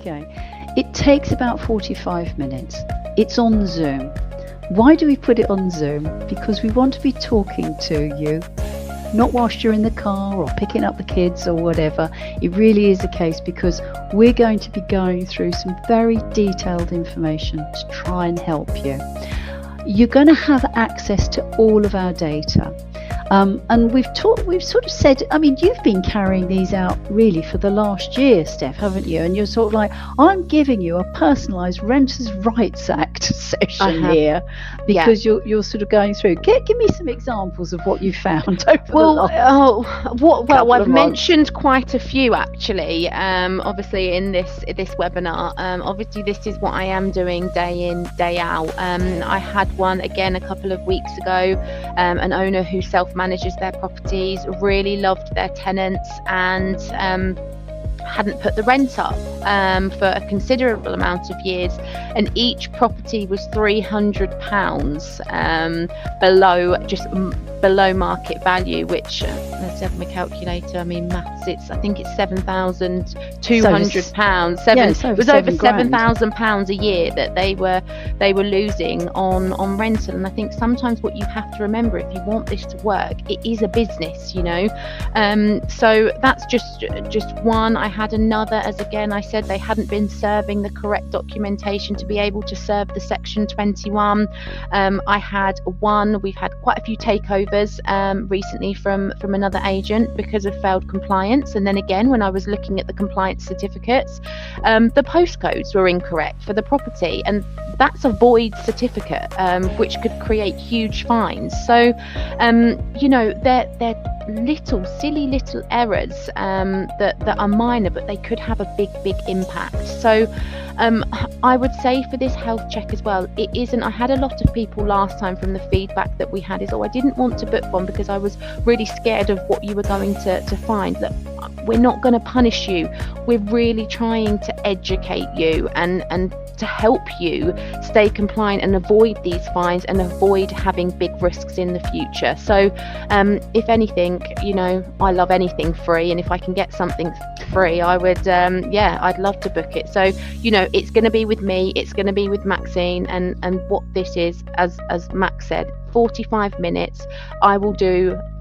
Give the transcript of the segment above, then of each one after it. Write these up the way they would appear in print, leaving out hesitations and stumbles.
Okay. It takes about 45 minutes. It's on Zoom. Why do we put it on Zoom? Because we want to be talking to you, not whilst you're in the car or picking up the kids or whatever. It really is a case because we're going to be going through some very detailed information to try and help you. You're going to have access to all of our data. And we've sort of said, I mean, you've been carrying these out really for the last year, Steph, haven't you? And you're sort of like, I'm giving you a personalised Renters' Rights Act session here because you're sort of going through. Give me some examples of what you found over the last I've mentioned quite a few actually. Obviously in this webinar. Obviously this is what I am doing day in, day out. I had one again a couple of weeks ago. An owner who self-manages their properties, really loved their tenants and hadn't put the rent up for a considerable amount of years, and each property was £300 below market value, which let's have my calculator. I mean maths. I think it's £7,200. It was over £7,000 a year that they were losing on rental. And I think sometimes what you have to remember, if you want this to work, it is a business, you know. So that's just one. I had another, as again I said, they hadn't been serving the correct documentation to be able to serve the Section 21. I had one. We've had quite a few takeovers recently from another agent because of failed compliance. And then again, when I was looking at the compliance certificates, the postcodes were incorrect for the property, and that's a void certificate, which could create huge fines. So you know, they're little silly little errors that are minor, but they could have a big impact. So I would say for this health check as well, it isn't. I had a lot of people last time from the feedback that we had is, I didn't want to book one because I was really scared of what you were going to find. Look, we're not going to punish you. We're really trying to educate you and to help you stay compliant and avoid these fines and avoid having big risks in the future. So if anything, you know, I love anything free, and if I can get something free, I would I'd love to book it. So, you know, it's going to be with me, it's going to be with Maxine, and what this is, as Max said, 45 minutes.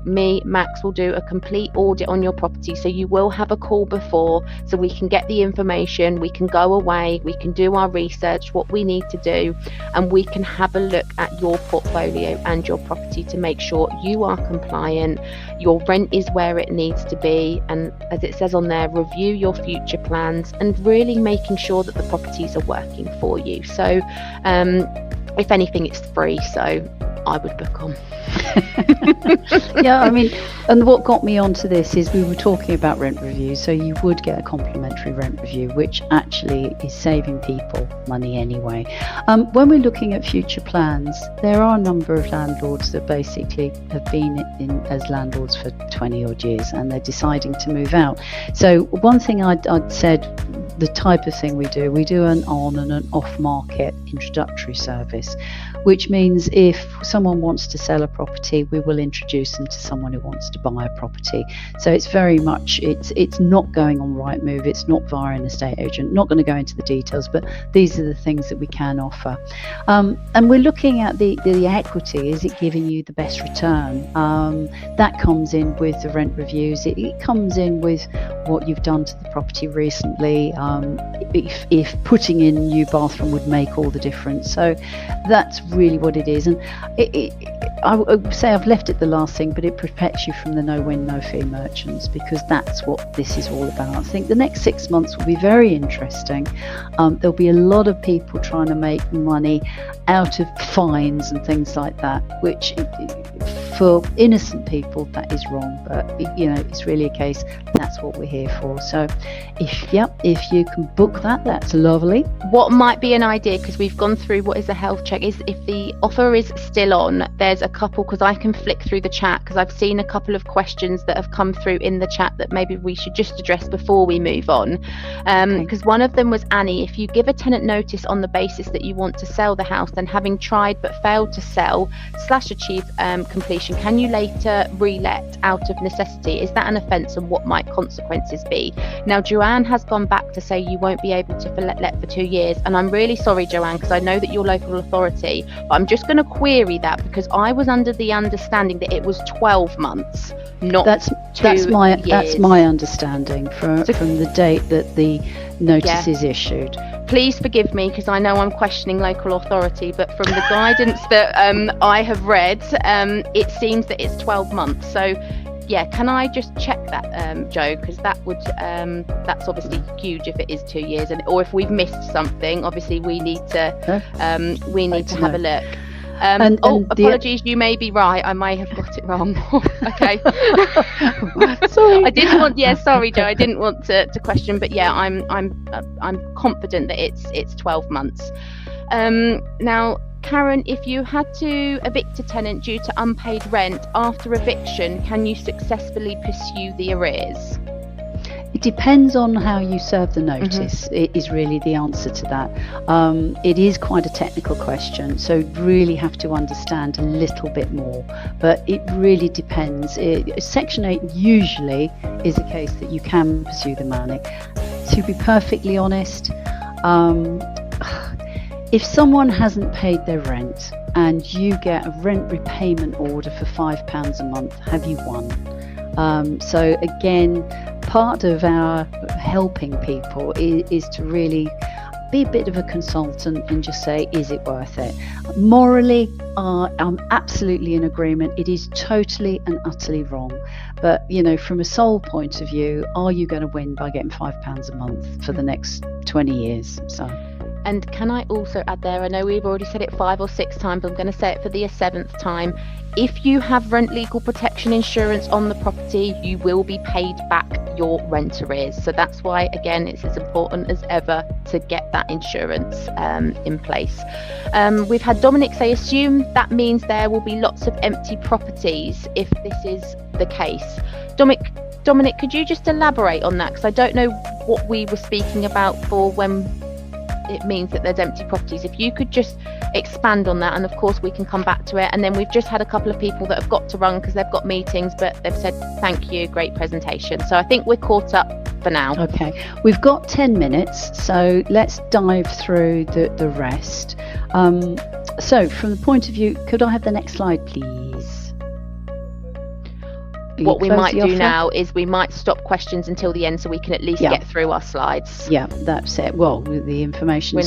Max will do a complete audit on your property. So you will have a call before, so we can get the information, we can go away, we can do our research, what we need to do, and we can have a look at your portfolio and your property to make sure you are compliant, your rent is where it needs to be, and as it says on there, review your future plans and really making sure that the properties are working for you. So if anything, it's free, so I would book on. Yeah, I mean, and what got me onto this is we were talking about rent reviews, so you would get a complimentary rent review, which actually is saving people money anyway. When we're looking at future plans, there are a number of landlords that basically have been in as landlords for 20 odd years and they're deciding to move out. So one thing I'd said, the type of thing we do an on and an off market introductory service, which means if someone wants to sell a property, we will introduce them to someone who wants to buy a property. So it's very much, it's not going on Rightmove, it's not via an estate agent. Not going to go into the details, but these are the things that we can offer. And we're looking at the equity. Is it giving you the best return? That comes in with the rent reviews. It comes in with what you've done to the property recently. If putting in a new bathroom would make all the difference. So that's really what it is. And I would say I've left it the last thing, but it protects you from the no-win, no-fee merchants, because that's what this is all about. I think the next 6 months will be very interesting. There'll be a lot of people trying to make money out of fines and things like that, which for innocent people that is wrong, but you know, it's really a case that's what we're here for. So if you can book that, that's lovely. What might be an idea, because we've gone through what is a health check, is if the offer is still on, there's a couple, because I can flick through the chat, because I've seen a couple of questions that have come through in the chat that maybe we should just address before we move on. Because one of them was, Annie, if you give a tenant notice on the basis that you want to sell the house, then having tried but failed to sell / achieve completion, can you later relet out of necessity? Is that an offence, and what might consequences be? Now, Joanne has gone back to say you won't be able to let for 2 years. And I'm really sorry, Joanne, because I know that you're local authority, but I'm just going to query that, because I was under the understanding that it was 12 months, not that's 2 years. That's my understanding from the date that the notice is issued. Please forgive me, because I know I'm questioning local authority, but from the guidance that I have read, it seems that it's 12 months. So yeah, can I just check that, Joe? Because that would that's obviously huge if it is 2 years, or if we've missed something, obviously we need to have a look. Apologies, you may be right. I may have got it wrong. Okay. Sorry. I didn't want. Yeah, sorry, Joe. I didn't want to question, but yeah, I'm confident that it's 12 months. Now, Karen, if you had to evict a tenant due to unpaid rent after eviction, can you successfully pursue the arrears? It depends on how you serve the notice. It is really the answer to that. It is quite a technical question, so really have to understand a little bit more, but it really depends. Section 8 usually is a case that you can pursue the money. To be perfectly honest, if someone hasn't paid their rent and you get a rent repayment order for £5 a month, have you won? So again, part of our helping people is to really be a bit of a consultant and just say, is it worth it? Morally, I'm absolutely in agreement. It is totally and utterly wrong. But, from a soul point of view, are you going to win by getting £5 a month for the next 20 years? And can I also add there, I know we've already said it 5 or 6 times, I'm going to say it for the 7th time. If you have rent legal protection insurance on the property, you will be paid back your rent arrears. So that's why, again, it's as important as ever to get that insurance in place. We've had Dominic say, assume that means there will be lots of empty properties if this is the case. Dominic, could you just elaborate on that? Because I don't know what we were speaking about for when it means that there's empty properties. If you could just expand on that, and of course we can come back to it. And then we've just had a couple of people that have got to run because they've got meetings, but they've said thank you, great presentation. So I think we're caught up for now. Okay, we've got 10 minutes, so let's dive through the rest. So from the point of view, could I have the next slide, please? What we might do now is we might stop questions until the end so we can at least get through our slides. Yeah, that's it. Well, with the information.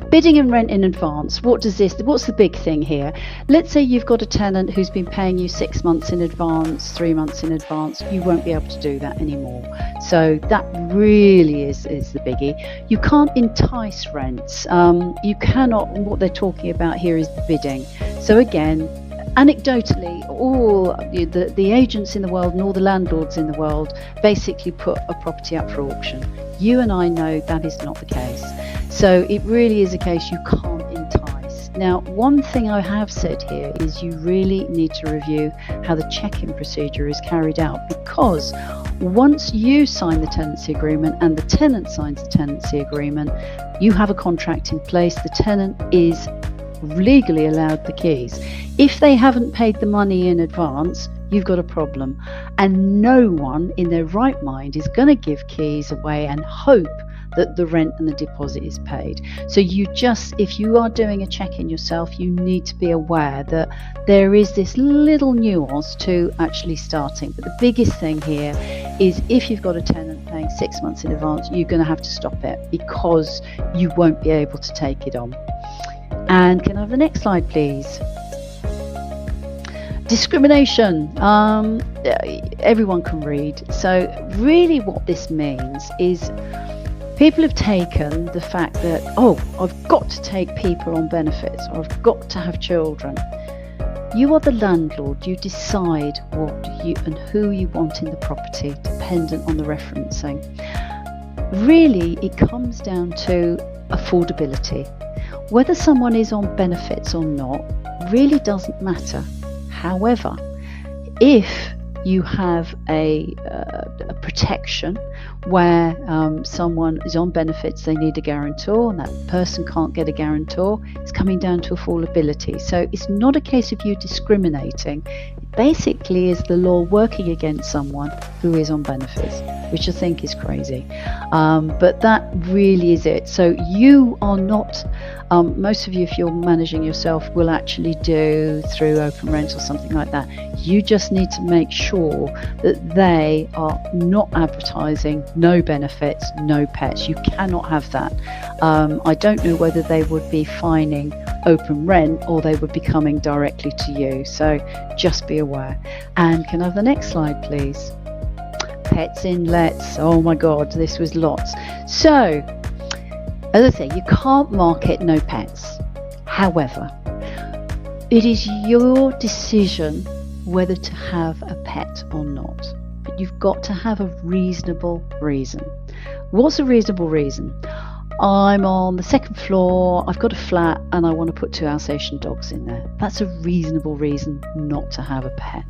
Bidding and rent in advance. What's the big thing here? Let's say you've got a tenant who's been paying you 6 months in advance, 3 months in advance. You won't be able to do that anymore. So that really is the biggie. You can't entice rents. You cannot, what they're talking about here is the bidding. So again, anecdotally, all the agents in the world and all the landlords in the world basically put a property up for auction. You and I know that is not the case. So it really is a case you can't entice. Now, one thing I have said here is you really need to review how the check-in procedure is carried out, because once you sign the tenancy agreement and the tenant signs the tenancy agreement, you have a contract in place. The tenant is legally allowed the keys. If they haven't paid the money in advance, you've got a problem, and no one in their right mind is going to give keys away and hope that the rent and the deposit is paid. So if you are doing a check-in yourself, you need to be aware that there is this little nuance to actually starting. But the biggest thing here is if you've got a tenant paying 6 months in advance, you're going to have to stop it, because you won't be able to take it on. And can I have the next slide, please? Discrimination. Everyone can read. So really what this means is people have taken the fact that, I've got to take people on benefits, or I've got to have children. You are the landlord. You decide what you and who you want in the property, dependent on the referencing. Really, it comes down to affordability. Whether someone is on benefits or not really doesn't matter. However, if you have a protection where someone is on benefits, they need a guarantor, and that person can't get a guarantor, it's coming down to affordability. So it's not a case of you discriminating. basically is the law working against someone who is on benefits, which I think is crazy. But that really is it. So you are not, most of you, if you're managing yourself, will actually do through open rent or something like that. You just need to make sure that they are not advertising no benefits, no pets. You cannot have that. I don't know whether they would be fining open rent or they would be coming directly to you. So just be aware. And can I have the next slide, please? Pets in lets. Oh my God, this was lots. So, as I say, you can't market no pets. However, it is your decision whether to have a pet or not. But you've got to have a reasonable reason. What's a reasonable reason? I'm on the second floor, I've got a flat and I want to put 2 Alsatian dogs in there. That's a reasonable reason not to have a pet.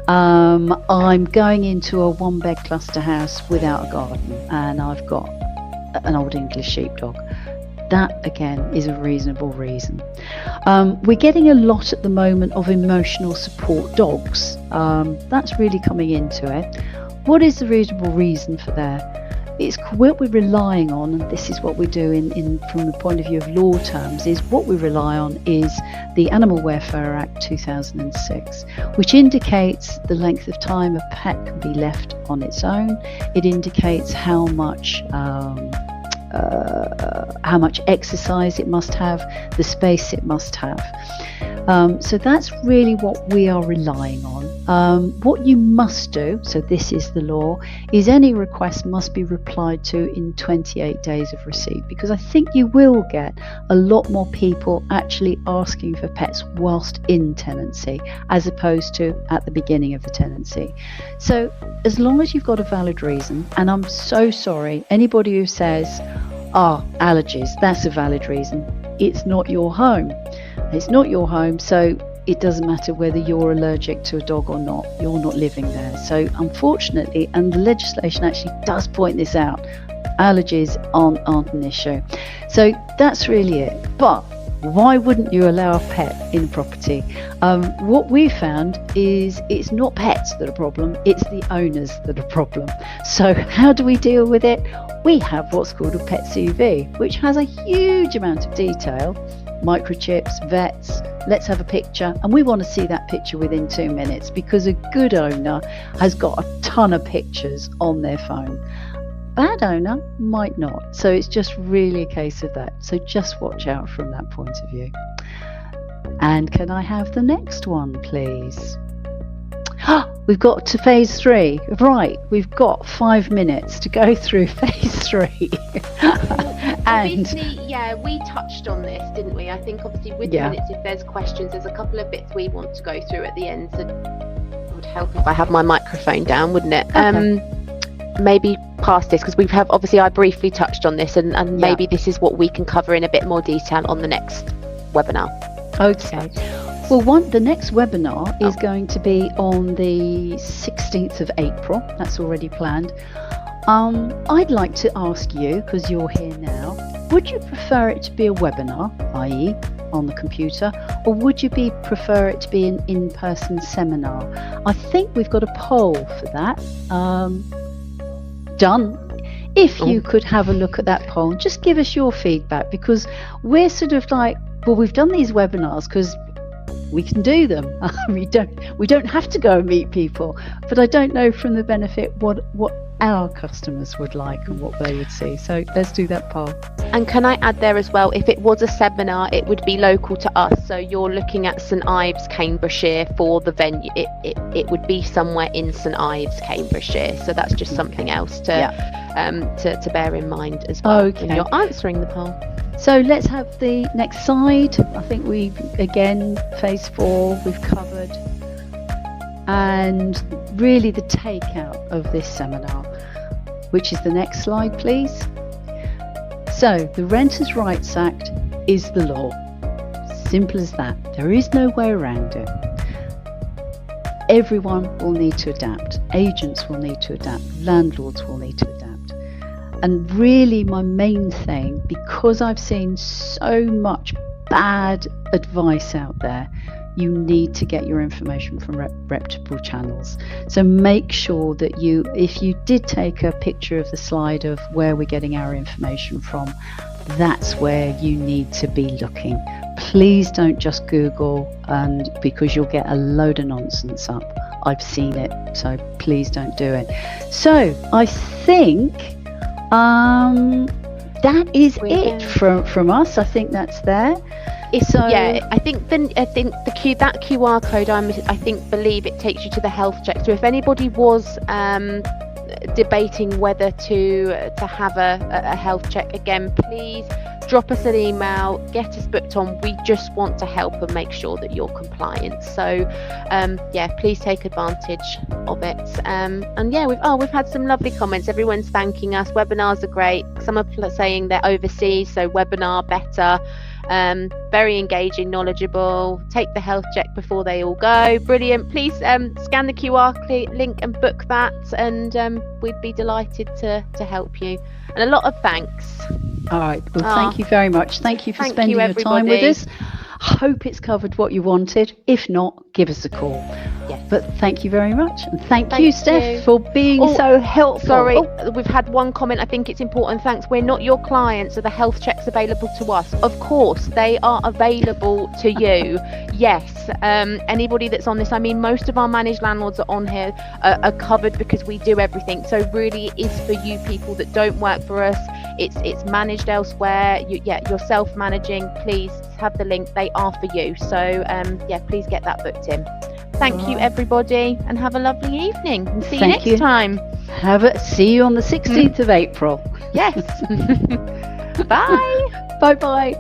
I'm going into a 1-bed cluster house without a garden and I've got an old English sheepdog. That again is a reasonable reason. We're getting a lot at the moment of emotional support dogs. That's really coming into it. What is the reasonable reason for that? It's what we're relying on, and this is what we do in from the point of view of law terms, is what we rely on is the Animal Welfare Act 2006, which indicates the length of time a pet can be left on its own. It indicates how much exercise it must have, the space it must have. So that's really what we are relying on. What you must do, so this is the law, is any request must be replied to in 28 days of receipt, because I think you will get a lot more people actually asking for pets whilst in tenancy as opposed to at the beginning of the tenancy. So as long as you've got a valid reason, and I'm so sorry, anybody who says, allergies, that's a valid reason. It's not your home. It's not your home, so it doesn't matter whether you're allergic to a dog or not. You're not living there. So unfortunately, and the legislation actually does point this out, allergies aren't an issue. So that's really it. But why wouldn't you allow a pet in property? What we found is it's not pets that are a problem, it's the owners that are a problem. So how do we deal with it? We have what's called a pet CV, which has a huge amount of detail, microchips, vets, let's have a picture, and we want to see that picture within 2 minutes, because a good owner has got a ton of pictures on their phone. Bad owner might not. So it's just really a case of that. So just watch out from that point of view. And can I have the next one, please? We've got to phase 3. Right, we've got 5 minutes to go through phase 3. And obviously, yeah, we touched on this, didn't we? I think obviously with minutes, if there's questions, there's a couple of bits we want to go through at the end. So it would help if I have my microphone down, wouldn't it? Okay. Maybe past this, because I briefly touched on this, and maybe this is what we can cover in a bit more detail on the next webinar. Okay. Well, the next webinar is going to be on the 16th of April. That's already planned. I'd like to ask you, because you're here now, would you prefer it to be a webinar, i.e. on the computer, or would you prefer it to be an in-person seminar? I think we've got a poll for that. Done. If you could have a look at that poll, just give us your feedback, because we're sort of like, well, we've done these webinars because we can do them. we don't have to go and meet people, but I don't know from the benefit what our customers would like and what they would see. So let's do that poll. And can I add there as well, if it was a seminar, it would be local to us. So you're looking at St Ives, Cambridgeshire for the venue. It would be somewhere in St Ives, Cambridgeshire. So that's just something else to bear in mind as well when you're answering the poll. So let's have the next slide. I think phase 4 we've covered. And really the takeout of this seminar, which is the next slide, please. So the Renters' Rights Act is the law. Simple as that. There is no way around it. Everyone will need to adapt. Agents will need to adapt. Landlords will need to adapt. And really my main thing, because I've seen so much bad advice out there, you need to get your information from reputable channels. So make sure that if you did take a picture of the slide of where we're getting our information from, that's where you need to be looking. Please don't just Google, and because you'll get a load of nonsense up. I've seen it, so please don't do it. So I think that is it from us. I think that's there. I think that QR code, believe it takes you to the health check. So if anybody was debating whether to have a health check again, please drop us an email, get us booked on. We just want to help and make sure that you're compliant. So please take advantage of it. We've had some lovely comments. Everyone's thanking us. Webinars are great. Some are saying they're overseas, so webinar better. Very engaging, knowledgeable. Take the health check before they all go. Brilliant. Please scan the QR link and book that, and we'd be delighted to help you. And a lot of thanks. All right. Well, thank you very much. Thank you for spending your time with us. Hope it's covered what you wanted. If not, give us a call. Yes. But thank you very much. And thank you, Steph, for being so helpful. Sorry, we've had one comment. I think it's important. Thanks. We're not your clients. Are the health checks available to us? Of course, they are available to you. Yes. Anybody that's on this, most of our managed landlords are on here are covered because we do everything. So really it is for you people that don't work for us. It's managed elsewhere. You're self-managing. Please have the link. They are for you. So please get that booked in. Thank you, everybody, and have a lovely evening. And see you next time. See you on the 16th of April. Yes. Bye. Bye-bye.